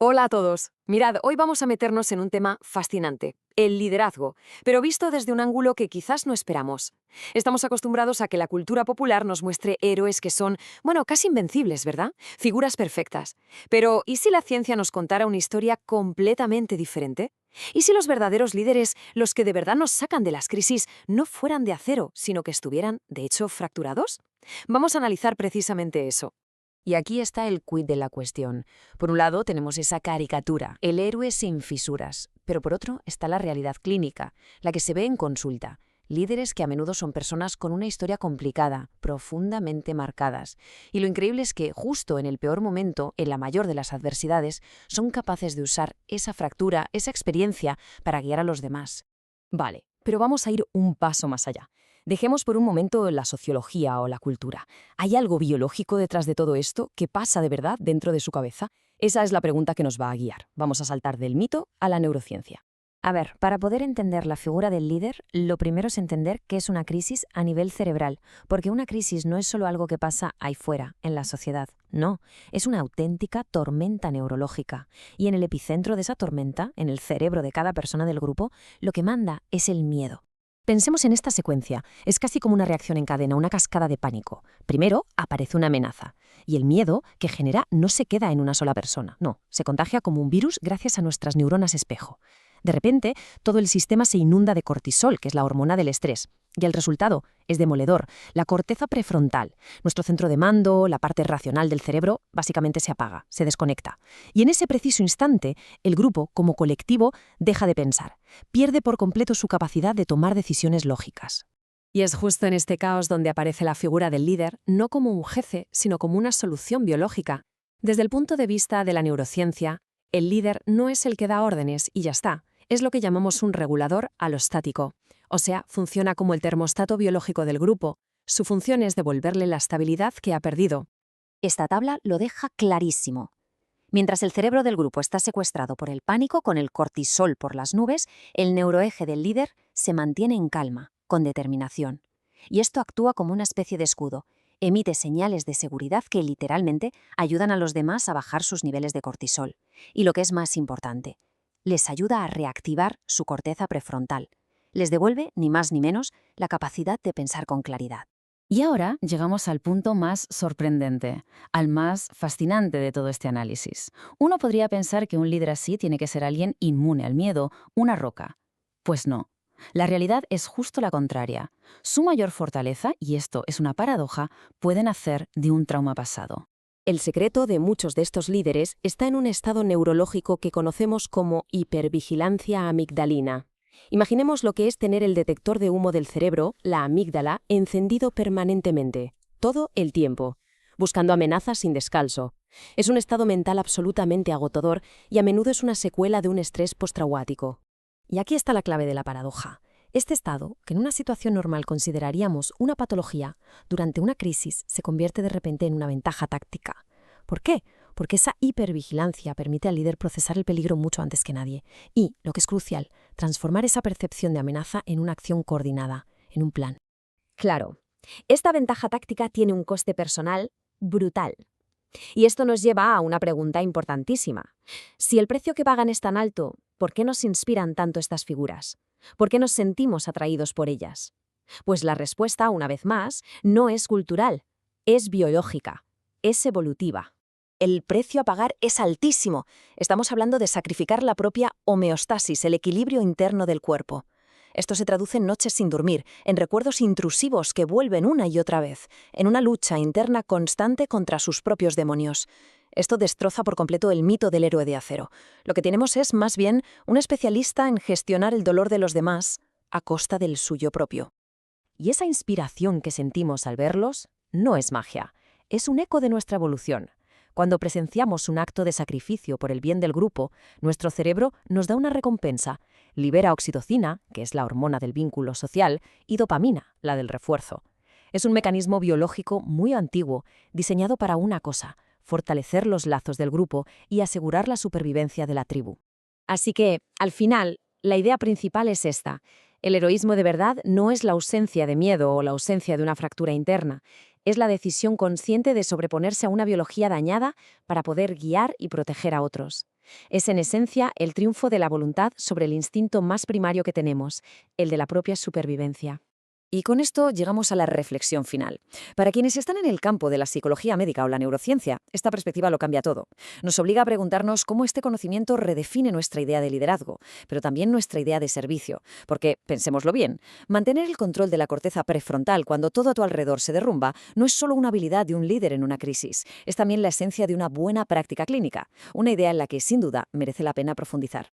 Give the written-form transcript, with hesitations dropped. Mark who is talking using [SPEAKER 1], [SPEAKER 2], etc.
[SPEAKER 1] Hola a todos. Mirad, hoy vamos a meternos en un tema fascinante, el liderazgo, pero visto desde un ángulo que quizás no esperamos. Estamos acostumbrados a que la cultura popular nos muestre héroes que son, bueno, casi invencibles, ¿verdad? Figuras perfectas. Pero, ¿y si la ciencia nos contara una historia completamente diferente? ¿Y si los verdaderos líderes, los que de verdad nos sacan de las crisis, no fueran de acero, sino que estuvieran, de hecho, fracturados? Vamos a analizar precisamente eso.
[SPEAKER 2] Y aquí está el quid de la cuestión. Por un lado tenemos esa caricatura, el héroe sin fisuras, pero por otro está la realidad clínica, la que se ve en consulta. Líderes que a menudo son personas con una historia complicada, profundamente marcadas. Y lo increíble es que justo en el peor momento, en la mayor de las adversidades, son capaces de usar esa fractura, esa experiencia, para guiar a los demás.
[SPEAKER 3] Vale, pero vamos a ir un paso más allá. Dejemos por un momento la sociología o la cultura. ¿Hay algo biológico detrás de todo esto que pasa de verdad dentro de su cabeza? Esa es la pregunta que nos va a guiar. Vamos a saltar del mito a la neurociencia.
[SPEAKER 4] A ver, para poder entender la figura del líder, lo primero es entender qué es una crisis a nivel cerebral, porque una crisis no es solo algo que pasa ahí fuera, en la sociedad, no, es una auténtica tormenta neurológica. Y en el epicentro de esa tormenta, en el cerebro de cada persona del grupo, lo que manda es el miedo. Pensemos en esta secuencia. Es casi como una reacción en cadena, una cascada de pánico. Primero aparece una amenaza, y el miedo que genera no se queda en una sola persona, no, se contagia como un virus gracias a nuestras neuronas espejo. De repente, todo el sistema se inunda de cortisol, que es la hormona del estrés. Y el resultado es demoledor. La corteza prefrontal, nuestro centro de mando, la parte racional del cerebro, básicamente se apaga, se desconecta. Y en ese preciso instante, el grupo, como colectivo, deja de pensar. Pierde por completo su capacidad de tomar decisiones lógicas.
[SPEAKER 1] Y es justo en este caos donde aparece la figura del líder, no como un jefe, sino como una solución biológica. Desde el punto de vista de la neurociencia, el líder no es el que da órdenes y ya está. Es lo que llamamos un regulador alostático. O sea, funciona como el termostato biológico del grupo. Su función es devolverle la estabilidad que ha perdido.
[SPEAKER 5] Esta tabla lo deja clarísimo. Mientras el cerebro del grupo está secuestrado por el pánico, con el cortisol por las nubes, el neuroeje del líder se mantiene en calma, con determinación. Y esto actúa como una especie de escudo. Emite señales de seguridad que literalmente ayudan a los demás a bajar sus niveles de cortisol. Y lo que es más importante, les ayuda a reactivar su corteza prefrontal. Les devuelve, ni más ni menos, la capacidad de pensar con claridad.
[SPEAKER 3] Y ahora llegamos al punto más sorprendente, al más fascinante de todo este análisis. Uno podría pensar que un líder así tiene que ser alguien inmune al miedo, una roca. Pues no. La realidad es justo la contraria. Su mayor fortaleza, y esto es una paradoja, puede nacer de un trauma pasado.
[SPEAKER 6] El secreto de muchos de estos líderes está en un estado neurológico que conocemos como hipervigilancia amigdalina. Imaginemos lo que es tener el detector de humo del cerebro, la amígdala, encendido permanentemente, todo el tiempo, buscando amenazas sin descanso. Es un estado mental absolutamente agotador y a menudo es una secuela de un estrés postraumático. Y aquí está la clave de la paradoja. Este estado, que en una situación normal consideraríamos una patología, durante una crisis se convierte de repente en una ventaja táctica. ¿Por qué? Porque esa hipervigilancia permite al líder procesar el peligro mucho antes que nadie y, lo que es crucial, transformar esa percepción de amenaza en una acción coordinada, en un plan.
[SPEAKER 4] Claro, esta ventaja táctica tiene un coste personal brutal. Y esto nos lleva a una pregunta importantísima. Si el precio que pagan es tan alto, ¿por qué nos inspiran tanto estas figuras? ¿Por qué nos sentimos atraídos por ellas? Pues la respuesta, una vez más, no es cultural, es biológica, es evolutiva. El precio a pagar es altísimo. Estamos hablando de sacrificar la propia homeostasis, el equilibrio interno del cuerpo. Esto se traduce en noches sin dormir, en recuerdos intrusivos que vuelven una y otra vez, en una lucha interna constante contra sus propios demonios. Esto destroza por completo el mito del héroe de acero. Lo que tenemos es, más bien, un especialista en gestionar el dolor de los demás a costa del suyo propio.
[SPEAKER 3] Y esa inspiración que sentimos al verlos no es magia, es un eco de nuestra evolución. Cuando presenciamos un acto de sacrificio por el bien del grupo, nuestro cerebro nos da una recompensa, libera oxitocina, que es la hormona del vínculo social, y dopamina, la del refuerzo. Es un mecanismo biológico muy antiguo, diseñado para una cosa: fortalecer los lazos del grupo y asegurar la supervivencia de la tribu.
[SPEAKER 4] Así que, al final, la idea principal es esta. El heroísmo de verdad no es la ausencia de miedo o la ausencia de una fractura interna. Es la decisión consciente de sobreponerse a una biología dañada para poder guiar y proteger a otros.
[SPEAKER 3] Es en esencia el triunfo de la voluntad sobre el instinto más primario que tenemos, el de la propia supervivencia.
[SPEAKER 2] Y con esto llegamos a la reflexión final. Para quienes están en el campo de la psicología médica o la neurociencia, esta perspectiva lo cambia todo. Nos obliga a preguntarnos cómo este conocimiento redefine nuestra idea de liderazgo, pero también nuestra idea de servicio. Porque, pensémoslo bien, mantener el control de la corteza prefrontal cuando todo a tu alrededor se derrumba no es solo una habilidad de un líder en una crisis, es también la esencia de una buena práctica clínica, una idea en la que, sin duda, merece la pena profundizar.